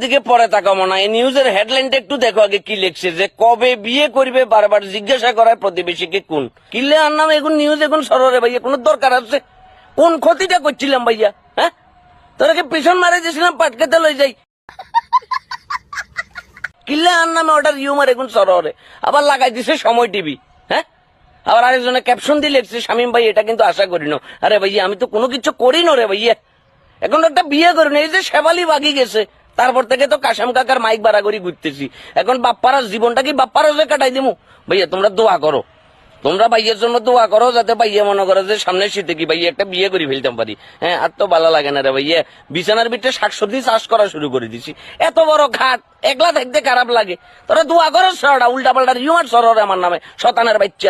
দিকে পরে তাকাবো না, এই নিউজের হেডলাইনটা একটু দেখো আগে কি লিখছে, যে কবে বিয়ে করবে বারবার জিজ্ঞাসা করায় প্রতিবেশীকে কোন কিনলে আর নাম এখন নিউজ এখন সররে ভাইয়া কোনো দরকার আছে? কোন ক্ষতিটা করছিলাম ভাইয়া? হ্যাঁ, তোরাকে পিছন মারে দিয়েছিলাম পাটকেতে লই যাই কিনলে আর নামে ওটার ইউমার এখন সররে আবার লাগাই দিছে সময় টিভি। হ্যাঁ, আবার আরেকজনে ক্যাপশন দিয়ে লিখছে শামীম ভাই এটা কিন্তু আশা করি না। আরে ভাইয়া আমি তো কোনো কিছু করি না রে ভাইয়া, এখন একটা বিয়ে করি না, এই যে শেফালি বাগি গেছে তারপর থেকে তো কাশাম কাকার মাইক বাড়া করে ঘুরতেছি। এখন বাপ্পারা জীবনটা কি বাপ্পারা হয়ে কাটাই দিমু? ভাইয়া তোমরা দোয়া করো, তোমরা ভাইয়ের জন্য দোয়া করো যাতে ভাইয়া মনে করো যে সামনের শীতে কি ভাইয়া একটা বিয়ে করে ফেলতাম পারি। হ্যাঁ, আর তো ভালো লাগে না রে ভাইয়া, বিছানার ভিতরে শাকসবজি চাষ করা শুরু করে দিছি, এত বড় ঘাট একলা থাকতে খারাপ লাগে। তোরা দোয়া করো সরটা উল্টা পাল্টা রিউমার সররে আমার নামে শতানের বাচ্চা।